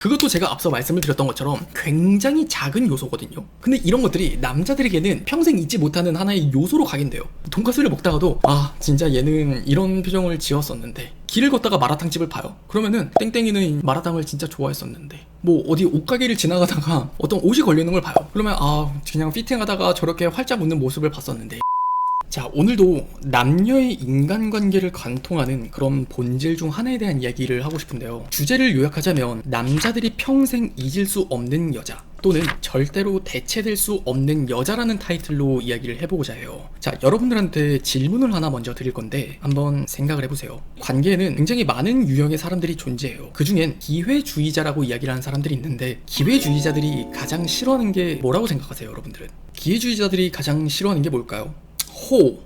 그것도 제가 앞서 말씀을 드렸던 것처럼 굉장히 작은 요소거든요. 근데 이런 것들이 남자들에게는 평생 잊지 못하는 하나의 요소로 각인돼요. 돈가스를 먹다가도 진짜 얘는 이런 표정을 지었었는데, 길을 걷다가 마라탕집을 봐요. 그러면은 땡땡이는 마라탕을 진짜 좋아했었는데, 뭐 어디 옷가게를 지나가다가 어떤 옷이 걸리는 걸 봐요. 그러면 그냥 피팅하다가 저렇게 활짝 웃는 모습을 봤었는데. 자, 오늘도 남녀의 인간관계를 관통하는 그런 본질 중 하나에 대한 이야기를 하고 싶은데요. 주제를 요약하자면 남자들이 평생 잊을 수 없는 여자, 또는 절대로 대체될 수 없는 여자라는 타이틀로 이야기를 해보고자 해요. 자, 여러분들한테 질문을 하나 먼저 드릴 건데 한번 생각을 해보세요. 관계에는 굉장히 많은 유형의 사람들이 존재해요. 그 중엔 기회주의자라고 이야기를 하는 사람들이 있는데, 기회주의자들이 가장 싫어하는 게 뭐라고 생각하세요, 여러분들은? 기회주의자들이 가장 싫어하는 게 뭘까요?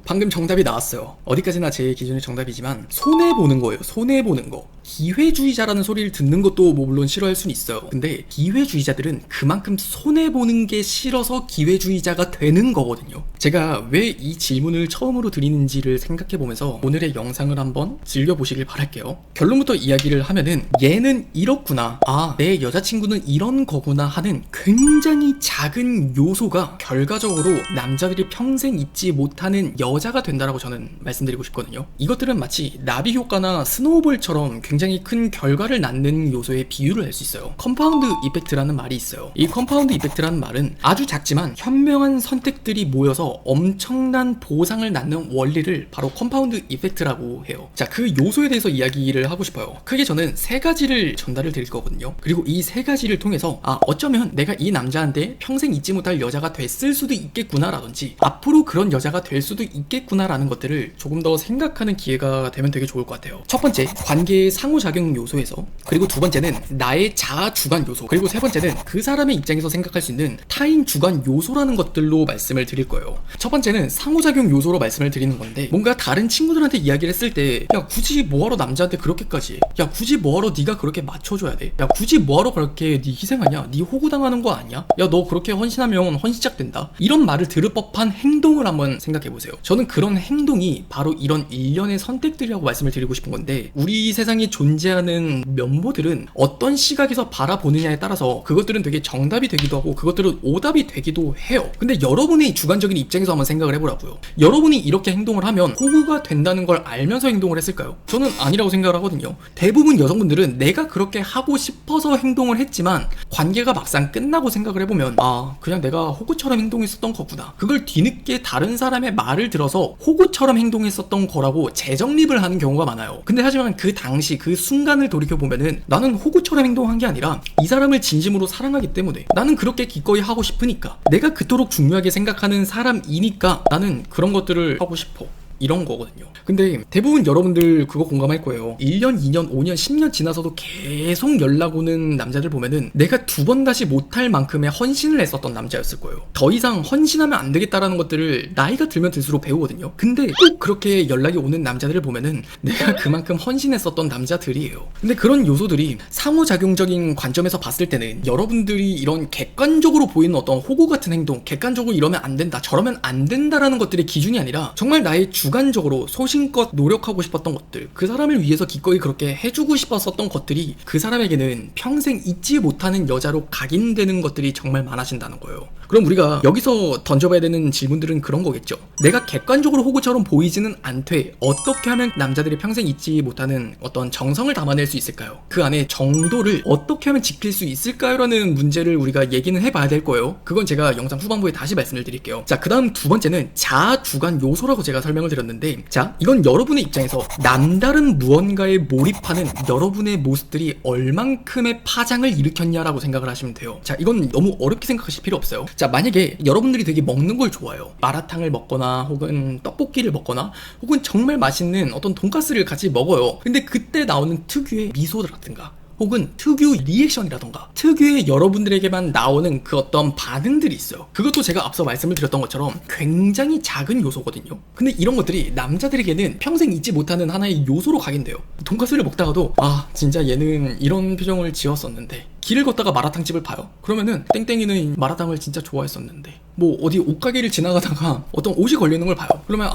방금 정답이 나왔어요. 어디까지나 제 기준의 정답이지만 손해보는 거예요. 손해보는 거. 기회주의자라는 소리를 듣는 것도 뭐 물론 싫어할 수는 있어요. 근데 기회주의자들은 그만큼 손해보는 게 싫어서 기회주의자가 되는 거거든요. 제가 왜 이 질문을 처음으로 드리는지를 생각해보면서 오늘의 영상을 한번 즐겨보시길 바랄게요. 결론부터 이야기를 하면은 얘는 이렇구나, 내 여자친구는 이런 거구나 하는 굉장히 작은 요소가 결과적으로 남자들이 평생 잊지 못하는 여자가 된다라고 저는 말씀드리고 싶거든요. 이것들은 마치 나비 효과나 스노우볼처럼 굉장히 큰 결과를 낳는 요소에 비유를 할 수 있어요. 컴파운드 이펙트라는 말이 있어요. 이 컴파운드 이펙트라는 말은 아주 작지만 현명한 선택들이 모여서 엄청난 보상을 낳는 원리를 바로 컴파운드 이펙트라고 해요. 자, 그 요소에 대해서 이야기를 하고 싶어요. 크게 저는 세 가지를 전달을 드릴 거거든요. 그리고 이 세 가지를 통해서 어쩌면 내가 이 남자한테 평생 잊지 못할 여자가 됐을 수도 있겠구나 라든지, 앞으로 그런 여자가 될 수도 있겠구나 라는 것들을 조금 더 생각하는 기회가 되면 되게 좋을 것 같아요. 첫 번째, 관계의 상호작용 요소에서, 그리고 두 번째는 나의 자아 주관 요소, 그리고 세 번째는 그 사람의 입장에서 생각할 수 있는 타인 주관 요소라는 것들로 말씀을 드릴 거예요. 첫 번째는 상호작용 요소로 말씀을 드리는 건데, 뭔가 다른 친구들한테 이야기를 했을 때, 야 굳이 뭐하러 남자한테 그렇게까지 해? 야 굳이 뭐하러 네가 그렇게 맞춰줘야 돼? 야 굳이 뭐하러 그렇게 네 희생하냐? 네 호구당하는 거 아니야? 야 너 그렇게 헌신하면 헌시작 된다? 이런 말을 들을 법한 행동을 한번 생각해보세요. 저는 그런 행동이 바로 이런 일련의 선택들이라고 말씀을 드리고 싶은 건데, 우리 세상에 존재하는 면모들은 어떤 시각에서 바라보느냐에 따라서 그것들은 되게 정답이 되기도 하고 그것들은 오답이 되기도 해요. 근데 여러분의 주관적인 입장에서 한번 생각을 해보라고요. 여러분이 이렇게 행동을 하면 호구가 된다는 걸 알면서 행동을 했을까요? 저는 아니라고 생각을 하거든요. 대부분 여성분들은 내가 그렇게 하고 싶어서 행동을 했지만 관계가 막상 끝나고 생각을 해보면 그냥 내가 호구처럼 행동했었던 거구나, 그걸 뒤늦게 다른 사람의 말을 들어서 호구처럼 행동했었던 거라고 재정립을 하는 경우가 많아요. 근데 하지만 그 당시 그 순간을 돌이켜보면은 나는 호구처럼 행동한 게 아니라 이 사람을 진심으로 사랑하기 때문에, 나는 그렇게 기꺼이 하고 싶으니까, 내가 그토록 중요하게 생각하는 사람이니까 나는 그런 것들을 하고 싶어, 이런 거거든요. 근데 대부분 여러분들 그거 공감할 거예요. 1년, 2년, 5년, 10년 지나서도 계속 연락 오는 남자들 보면은 내가 두 번 다시 못할 만큼의 헌신을 했었던 남자였을 거예요. 더 이상 헌신하면 안 되겠다라는 것들을 나이가 들면 들수록 배우거든요. 근데 꼭 그렇게 연락이 오는 남자들을 보면은 내가 그만큼 헌신했었던 남자들이에요. 근데 그런 요소들이 상호작용적인 관점에서 봤을 때는 여러분들이 이런 객관적으로 보이는 어떤 호구 같은 행동, 객관적으로 이러면 안 된다, 저러면 안 된다라는 것들의 기준이 아니라 정말 나의 주관적으로 소신껏 노력하고 싶었던 것들, 그 사람을 위해서 기꺼이 그렇게 해주고 싶었었던 것들이 그 사람에게는 평생 잊지 못하는 여자로 각인되는 것들이 정말 많아진다는 거예요. 그럼 우리가 여기서 던져봐야 되는 질문들은 그런 거겠죠. 내가 객관적으로 호구처럼 보이지는 않되 어떻게 하면 남자들이 평생 잊지 못하는 어떤 정성을 담아낼 수 있을까요? 그 안에 정도를 어떻게 하면 지킬 수 있을까요? 라는 문제를 우리가 얘기는 해봐야 될 거예요. 그건 제가 영상 후반부에 다시 말씀을 드릴게요. 자, 그 다음 두 번째는 자아 주관 요소라고 제가 설명을 드렸는데, 자, 이건 여러분의 입장에서 남다른 무언가에 몰입하는 여러분의 모습들이 얼만큼의 파장을 일으켰냐라고 생각을 하시면 돼요. 자, 이건 너무 어렵게 생각하실 필요 없어요. 자, 만약에 여러분들이 되게 먹는 걸 좋아해요. 마라탕을 먹거나 혹은 떡볶이를 먹거나 혹은 정말 맛있는 어떤 돈가스를 같이 먹어요. 근데 그때 나오는 특유의 미소라든가 혹은 특유 리액션이라던가 특유의 여러분들에게만 나오는 그 어떤 반응들이 있어요. 그것도 제가 앞서 말씀을 드렸던 것처럼 굉장히 작은 요소거든요. 근데 이런 것들이 남자들에게는 평생 잊지 못하는 하나의 요소로 각인돼요. 돈가스를 먹다가도 진짜 얘는 이런 표정을 지었었는데, 길을 걷다가 마라탕집을 봐요. 그러면은 땡땡이는 마라탕을 진짜 좋아했었는데 뭐 어디 옷가게를 지나가다가 어떤 옷이 걸리는 걸 봐요. 그러면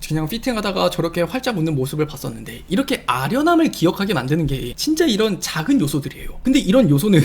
그냥 피팅하다가 저렇게 활짝 웃는 모습을 봤었는데, 이렇게 아련함을 기억하게 만드는 게 진짜 이런 작은 요소들이에요. 근데 이런 요소는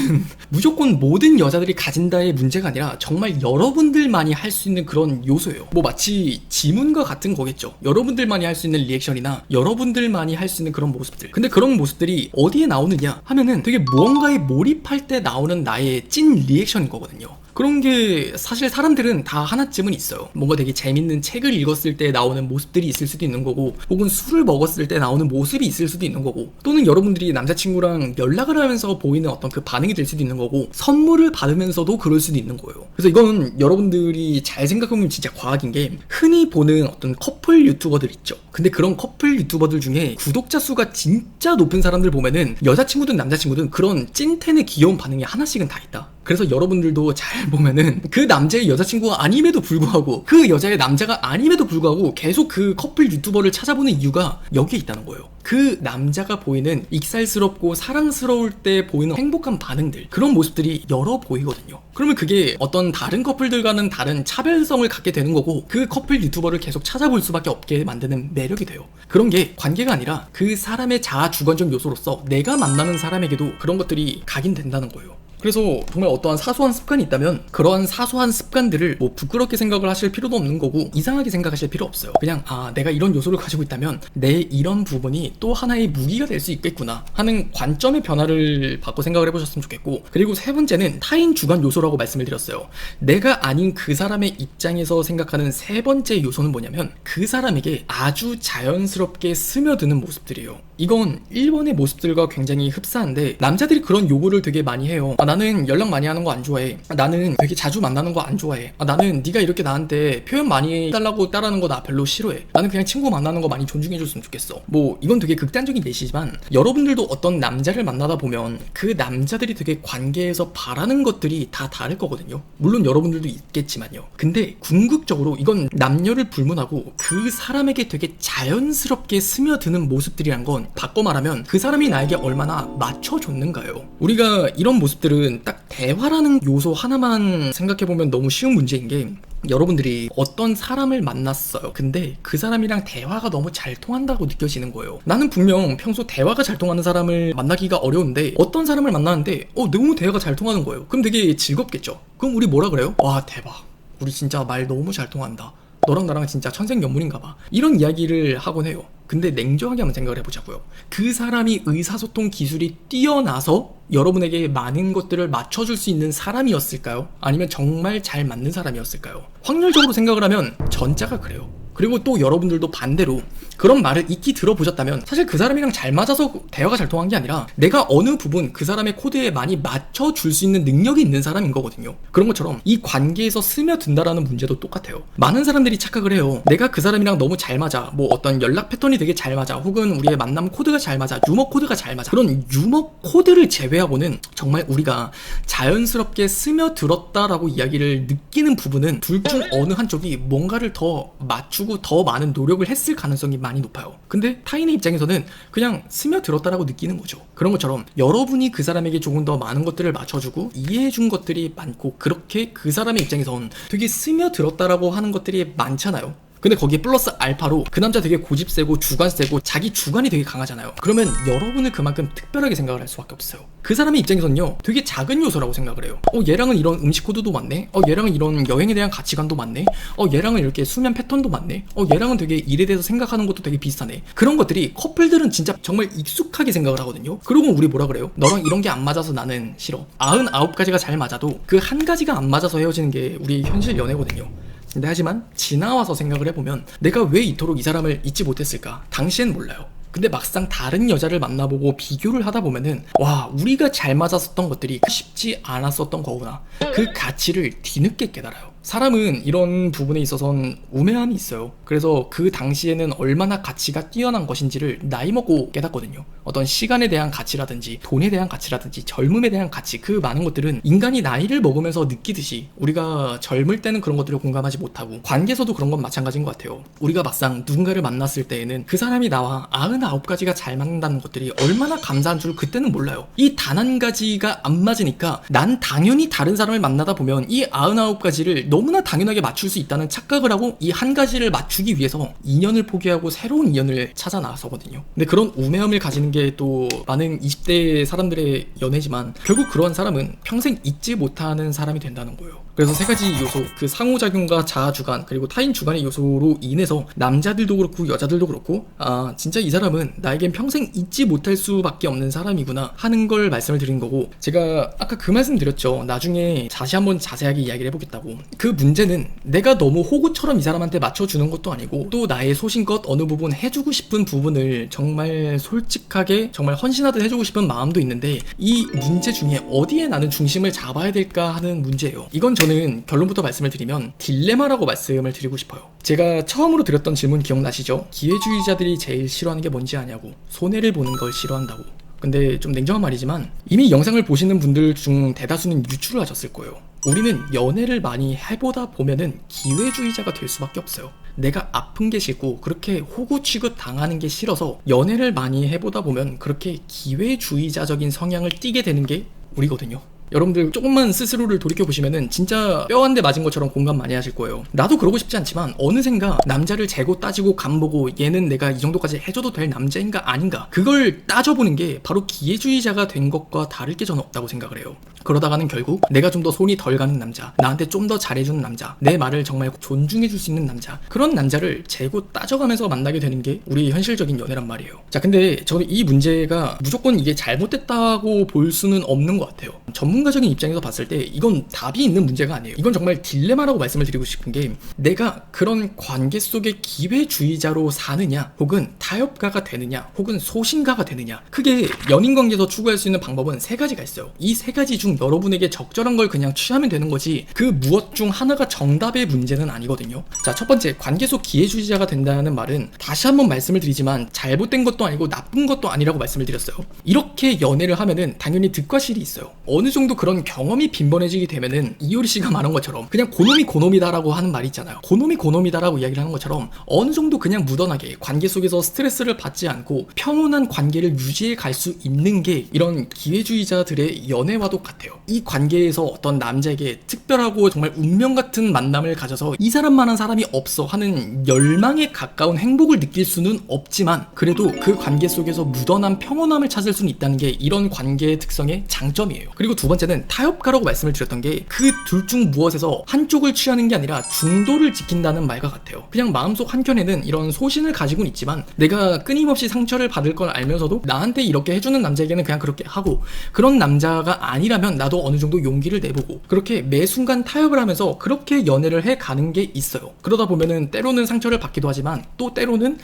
무조건 모든 여자들이 가진다의 문제가 아니라 정말 여러분들만이 할 수 있는 그런 요소예요. 뭐 마치 지문과 같은 거겠죠. 여러분들만이 할 수 있는 리액션이나 여러분들만이 할 수 있는 그런 모습들. 근데 그런 모습들이 어디에 나오느냐 하면은 되게 무언가에 몰입할 때 나오는 나의 찐 리액션인 거거든요. 그런 게 사실 사람들은 다 하나쯤은 있어요. 뭔가 되게 재밌는 책을 읽었을 때 나오는 모습들이 있을 수도 있는 거고, 혹은 술을 먹었을 때 나오는 모습이 있을 수도 있는 거고, 또는 여러분들이 남자친구랑 연락을 하면서 보이는 어떤 그 반응이 될 수도 있는 거고, 선물을 받으면서도 그럴 수도 있는 거예요. 그래서 이건 여러분들이 잘 생각해보면 진짜 과학인 게, 흔히 보는 어떤 커플 유튜버들 있죠. 근데 그런 커플 유튜버들 중에 구독자 수가 진짜 높은 사람들 보면은 여자친구든 남자친구든 그런 찐텐의 귀여운 반응이 하나씩은 다 있다. 그래서 여러분들도 잘 보면은 그 남자의 여자친구가 아님에도 불구하고, 그 여자의 남자가 아님에도 불구하고 계속 그 커플 유튜버를 찾아보는 이유가 여기에 있다는 거예요. 그 남자가 보이는 익살스럽고 사랑스러울 때 보이는 행복한 반응들, 그런 모습들이 여러 보이거든요. 그러면 그게 어떤 다른 커플들과는 다른 차별성을 갖게 되는 거고, 그 커플 유튜버를 계속 찾아볼 수밖에 없게 만드는 매력이 돼요. 그런 게 관계가 아니라 그 사람의 자아 주관적 요소로서 내가 만나는 사람에게도 그런 것들이 각인된다는 거예요. 그래서 정말 어떠한 사소한 습관이 있다면 그러한 사소한 습관들을 뭐 부끄럽게 생각을 하실 필요도 없는 거고, 이상하게 생각하실 필요 없어요. 그냥 내가 이런 요소를 가지고 있다면 내 이런 부분이 또 하나의 무기가 될 수 있겠구나 하는 관점의 변화를 받고 생각을 해보셨으면 좋겠고, 그리고 세 번째는 타인 주관 요소라고 말씀을 드렸어요. 내가 아닌 그 사람의 입장에서 생각하는 세 번째 요소는 뭐냐면, 그 사람에게 아주 자연스럽게 스며드는 모습들이에요. 이건 일본의 모습들과 굉장히 흡사한데, 남자들이 그런 요구를 되게 많이 해요. 나는 연락 많이 하는 거 안 좋아해. 나는 되게 자주 만나는 거 안 좋아해. 나는 네가 이렇게 나한테 표현 많이 해달라고 따라하는 거 나 별로 싫어해. 나는 그냥 친구 만나는 거 많이 존중해줬으면 좋겠어. 뭐 이건 되게 극단적인 예시지만, 여러분들도 어떤 남자를 만나다 보면 그 남자들이 되게 관계에서 바라는 것들이 다 다를 거거든요. 물론 여러분들도 있겠지만요. 근데 궁극적으로 이건 남녀를 불문하고 그 사람에게 되게 자연스럽게 스며드는 모습들이란 건, 바꿔 말하면 그 사람이 나에게 얼마나 맞춰줬는가요. 우리가 이런 모습들은 딱 대화라는 요소 하나만 생각해보면 너무 쉬운 문제인 게, 여러분들이 어떤 사람을 만났어요. 근데 그 사람이랑 대화가 너무 잘 통한다고 느껴지는 거예요. 나는 분명 평소 대화가 잘 통하는 사람을 만나기가 어려운데 어떤 사람을 만나는데 너무 대화가 잘 통하는 거예요. 그럼 되게 즐겁겠죠. 그럼 우리 뭐라 그래요? 와, 대박, 우리 진짜 말 너무 잘 통한다, 너랑 나랑 진짜 천생연분인가 봐, 이런 이야기를 하곤 해요. 근데 냉정하게 한번 생각을 해보자고요. 그 사람이 의사소통 기술이 뛰어나서 여러분에게 많은 것들을 맞춰줄 수 있는 사람이었을까요? 아니면 정말 잘 맞는 사람이었을까요? 확률적으로 생각을 하면 전자가 그래요. 그리고 또 여러분들도 반대로 그런 말을 익히 들어보셨다면, 사실 그 사람이랑 잘 맞아서 대화가 잘 통한 게 아니라 내가 어느 부분 그 사람의 코드에 많이 맞춰줄 수 있는 능력이 있는 사람인 거거든요. 그런 것처럼 이 관계에서 스며든다라는 문제도 똑같아요. 많은 사람들이 착각을 해요. 내가 그 사람이랑 너무 잘 맞아, 뭐 어떤 연락 패턴이 되게 잘 맞아, 혹은 우리의 만남 코드가 잘 맞아, 유머 코드가 잘 맞아. 그런 유머 코드를 제외하고는 정말 우리가 자연스럽게 스며들었다라고 이야기를 느끼는 부분은 둘 중 어느 한쪽이 뭔가를 더 맞추고 더 많은 노력을 했을 가능성이 많이 높아요. 근데 타인의 입장에서는 그냥 스며들었다라고 느끼는 거죠. 그런 것처럼 여러분이 그 사람에게 조금 더 많은 것들을 맞춰주고 이해해준 것들이 많고, 그렇게 그 사람의 입장에선 되게 스며들었다라고 하는 것들이 많잖아요. 근데 거기에 플러스 알파로 그 남자 되게 고집 세고 주관 세고 자기 주관이 되게 강하잖아요. 그러면 여러분을 그만큼 특별하게 생각을 할 수밖에 없어요. 그 사람의 입장에서는요, 되게 작은 요소라고 생각을 해요. 얘랑은 이런 음식 코드도 맞네. 얘랑은 이런 여행에 대한 가치관도 맞네. 얘랑은 이렇게 수면 패턴도 맞네. 얘랑은 되게 일에 대해서 생각하는 것도 되게 비슷하네. 그런 것들이 커플들은 진짜 정말 익숙하게 생각을 하거든요. 그리고 우리 뭐라 그래요? 너랑 이런 게 안 맞아서 나는 싫어. 99가지가 잘 맞아도 그 한 가지가 안 맞아서 헤어지는 게 우리 현실 연애거든요. 근데 하지만 지나와서 생각을 해보면, 내가 왜 이토록 이 사람을 잊지 못했을까? 당시엔 몰라요. 근데 막상 다른 여자를 만나보고 비교를 하다 보면은, 와, 우리가 잘 맞았었던 것들이 쉽지 않았었던 거구나, 그 가치를 뒤늦게 깨달아요. 사람은 이런 부분에 있어서는 우매함이 있어요. 그래서 그 당시에는 얼마나 가치가 뛰어난 것인지를 나이 먹고 깨닫거든요. 어떤 시간에 대한 가치라든지 돈에 대한 가치라든지 젊음에 대한 가치, 그 많은 것들은 인간이 나이를 먹으면서 느끼듯이 우리가 젊을 때는 그런 것들을 공감하지 못하고, 관계에서도 그런 건 마찬가지인 것 같아요. 우리가 막상 누군가를 만났을 때에는 그 사람이 나와 99가지가 잘 맞는다는 것들이 얼마나 감사한 줄 그때는 몰라요. 이 단 한 가지가 안 맞으니까 난 당연히 다른 사람을 만나다 보면 이 99가지를 너무나 당연하게 맞출 수 있다는 착각을 하고 이 한 가지를 맞추기 위해서 인연을 포기하고 새로운 인연을 찾아 나서거든요. 근데 그런 우매함을 가지는 게 또 많은 20대 사람들의 연애지만 결국 그러한 사람은 평생 잊지 못하는 사람이 된다는 거예요. 그래서 세 가지 요소, 그 상호작용과 자아주관 그리고 타인 주관의 요소로 인해서 남자들도 그렇고 여자들도 그렇고 아 진짜 이 사람은 나에겐 평생 잊지 못할 수밖에 없는 사람이구나 하는 걸 말씀을 드린 거고, 제가 아까 그 말씀 드렸죠. 나중에 다시 한번 자세하게 이야기를 해보겠다고. 그 문제는 내가 너무 호구처럼 이 사람한테 맞춰주는 것도 아니고 또 나의 소신껏 어느 부분 해주고 싶은 부분을 정말 솔직하게 정말 헌신하듯 해주고 싶은 마음도 있는데 이 문제 중에 어디에 나는 중심을 잡아야 될까 하는 문제예요. 이건 저는 결론부터 말씀을 드리면 딜레마라고 말씀을 드리고 싶어요. 제가 처음으로 드렸던 질문 기억나시죠? 기회주의자들이 제일 싫어하는 게 뭔지 아냐고. 손해를 보는 걸 싫어한다고. 근데 좀 냉정한 말이지만 이미 영상을 보시는 분들 중 대다수는 유추를 하셨을 거예요. 우리는 연애를 많이 해보다 보면은 기회주의자가 될 수밖에 없어요. 내가 아픈 게 싫고 그렇게 호구 취급 당하는 게 싫어서 연애를 많이 해보다 보면 그렇게 기회주의자적인 성향을 띠게 되는 게 우리거든요. 여러분들 조금만 스스로를 돌이켜보시면은 진짜 뼈 한 대 맞은 것처럼 공감 많이 하실 거예요. 나도 그러고 싶지 않지만 어느샌가 남자를 재고 따지고 간보고 얘는 내가 이 정도까지 해줘도 될 남자인가 아닌가 그걸 따져보는 게 바로 기회주의자가 된 것과 다를 게 저는 없다고 생각을 해요. 그러다가는 결국 내가 좀 더 손이 덜 가는 남자, 나한테 좀 더 잘해주는 남자, 내 말을 정말 존중해줄 수 있는 남자, 그런 남자를 재고 따져가면서 만나게 되는 게 우리 현실적인 연애란 말이에요. 자, 근데 저는 이 문제가 무조건 이게 잘못됐다고 볼 수는 없는 것 같아요. 전문가적인 입장에서 봤을 때 이건 답이 있는 문제가 아니에요. 이건 정말 딜레마라고 말씀을 드리고 싶은 게, 내가 그런 관계 속에 기회주의자로 사느냐 혹은 타협가가 되느냐 혹은 소신가가 되느냐, 크게 연인 관계에서 추구할 수 있는 방법은 세 가지가 있어요. 이 세 가지 중 여러분에게 적절한 걸 그냥 취하면 되는 거지 그 무엇 중 하나가 정답의 문제는 아니거든요. 자, 첫 번째, 관계 속 기회주의자가 된다는 말은 다시 한번 말씀을 드리지만 잘못된 것도 아니고 나쁜 것도 아니라고 말씀을 드렸어요. 이렇게 연애를 하면은 당연히 득과 실이 있어요. 어느 정도 그런 경험이 빈번해지게 되면은 이효리 씨가 말한 것처럼 그냥 고놈이 고놈이다라고 하는 말이 있잖아요. 고놈이 고놈이다라고 이야기를 하는 것처럼 어느 정도 그냥 무던하게 관계 속에서 스트레스를 받지 않고 평온한 관계를 유지해 갈 수 있는 게 이런 기회주의자들의 연애와도 같아요. 이 관계에서 어떤 남자에게 특별하고 정말 운명 같은 만남을 가져서 이 사람만한 사람이 없어 하는 열망에 가까운 행복을 느낄 수는 없지만 그래도 그 관계 속에서 무던한 평온함을 찾을 수는 있다는 게 이런 관계의 특성의 장점이에요. 그리고 두 번째는 타협가라고 말씀을 드렸던 게 그 둘 중 무엇에서 한쪽을 취하는 게 아니라 중도를 지킨다는 말과 같아요. 그냥 마음속 한켠에는 이런 소신을 가지고는 있지만 내가 끊임없이 상처를 받을 걸 알면서도 나한테 이렇게 해주는 남자에게는 그냥 그렇게 하고, 그런 남자가 아니라면 나도 어느 정도 용기를 내보고 그렇게 매 순간 타협을 하면서 그렇게 연애를 해가는 게 있어요. 그러다 보면은 때로는 상처를 받기도 하지만 또 때로는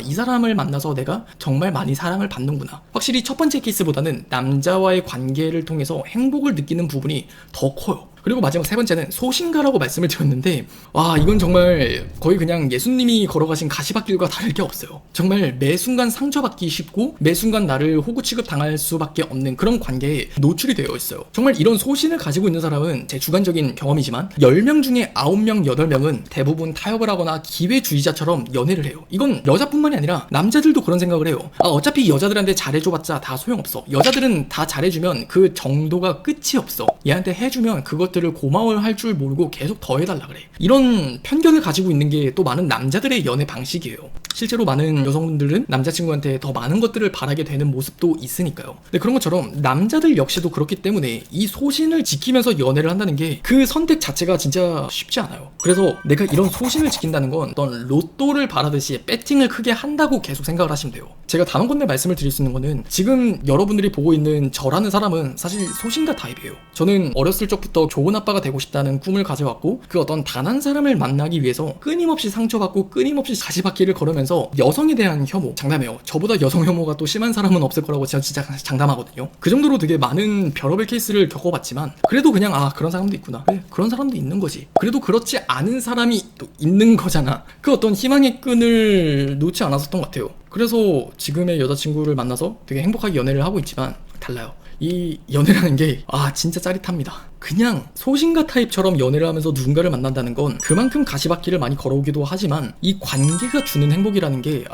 이 사람을 만나서 내가 정말 많이 사랑을 받는구나. 확실히 첫 번째 케이스보다는 남자와의 관계를 통해서 행복을 느끼는 부분이 더 커요. 그리고 마지막 세 번째는 소신가라고 말씀을 드렸는데, 와, 이건 정말 거의 그냥 예수님이 걸어가신 가시밭길과 다를 게 없어요. 정말 매 순간 상처받기 쉽고 매 순간 나를 호구 취급 당할 수밖에 없는 그런 관계에 노출이 되어 있어요. 정말 이런 소신을 가지고 있는 사람은 제 주관적인 경험이지만 10명 중에 9명, 8명은 대부분 타협을 하거나 기회주의자처럼 연애를 해요. 이건 여자뿐만이 아니라 남자들도 그런 생각을 해요. 어차피 여자들한테 잘해줘봤자 다 소용없어. 여자들은 다 잘해주면 그 정도가 끝이 없어. 얘한테 해주면 그것들을 고마워할 줄 모르고 계속 더 해달라 그래. 이런 편견을 가지고 있는 게 또 많은 남자들의 연애 방식이에요. 실제로 많은 여성분들은 남자친구한테 더 많은 것들을 바라게 되는 모습도 있으니까요. 근데 그런 것처럼 남자들 역시도 그렇기 때문에 이 소신을 지키면서 연애를 한다는 게 그 선택 자체가 진짜 쉽지 않아요. 그래서 내가 이런 소신을 지킨다는 건 어떤 로또를 바라듯이 배팅을 크게 한다고 계속 생각을 하시면 돼요. 제가 단언컨대 말씀을 드릴 수 있는 거는 지금 여러분들이 보고 있는 저라는 사람은 사실 소신가 타입이에요. 저는 어렸을 적부터 좋은 아빠가 되고 싶다는 꿈을 가져왔고 그 어떤 단 한 사람을 만나기 위해서 끊임없이 상처받고 끊임없이 가시밭길을 걸으면서 여성에 대한 혐오, 장담해요. 저보다 여성 혐오가 또 심한 사람은 없을 거라고 제가 진짜 장담하거든요. 그 정도로 되게 많은 별의별 케이스를 겪어봤지만 그래도 그냥 그런 사람도 있구나. 그래, 그런 사람도 있는 거지. 그래도 그렇지 않은 사람이 또 있는 거잖아. 그 어떤 희망의 끈을 놓지 않았었던 것 같아요. 그래서 지금의 여자친구를 만나서 되게 행복하게 연애를 하고 있지만 달라요. 이 연애라는 게 진짜 짜릿합니다. 그냥 소신과 타입처럼 연애를 하면서 누군가를 만난다는 건 그만큼 가시밭길을 많이 걸어오기도 하지만 이 관계가 주는 행복이라는 게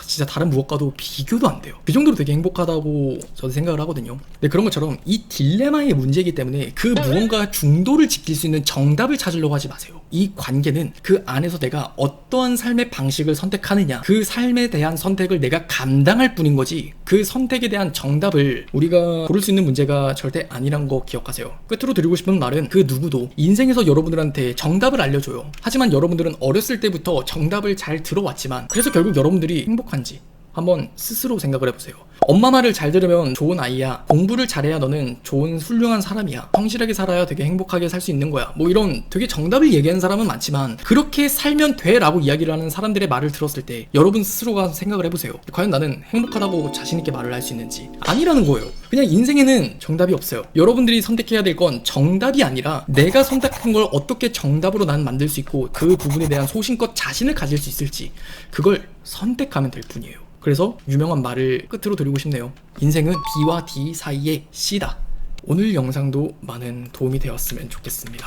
진짜 다른 무엇과도 비교도 안 돼요. 그 정도로 되게 행복하다고 저도 생각을 하거든요. 근데 그런 것처럼 이 딜레마의 문제이기 때문에 그 무언가 중도를 지킬 수 있는 정답을 찾으려고 하지 마세요. 이 관계는 그 안에서 내가 어떠한 삶의 방식을 선택하느냐, 그 삶에 대한 선택을 내가 감당할 뿐인 거지, 그 선택에 대한 정답을 우리가 고를 수 있는 문제가 절대 아니란 거 기억하세요. 끝으로 드리고 싶은 말은 그 누구도 인생에서 여러분들한테 정답을 알려줘요. 하지만 여러분들은 어렸을 때부터 정답을 잘 들어왔지만, 그래서 결국 여러분들이 행복한지 한번 스스로 생각을 해보세요. 엄마 말을 잘 들으면 좋은 아이야, 공부를 잘해야 너는 좋은 훌륭한 사람이야, 성실하게 살아야 되게 행복하게 살 수 있는 거야, 뭐 이런 되게 정답을 얘기하는 사람은 많지만 그렇게 살면 돼 라고 이야기를 하는 사람들의 말을 들었을 때 여러분 스스로가 생각을 해보세요. 과연 나는 행복하다고 자신있게 말을 할 수 있는지. 아니라는 거예요. 그냥 인생에는 정답이 없어요. 여러분들이 선택해야 될 건 정답이 아니라 내가 선택한 걸 어떻게 정답으로 난 만들 수 있고 그 부분에 대한 소신껏 자신을 가질 수 있을지, 그걸 선택하면 될 뿐이에요. 그래서 유명한 말을 끝으로 드리고 싶네요. 인생은 B와 D 사이의 C다. 오늘 영상도 많은 도움이 되었으면 좋겠습니다.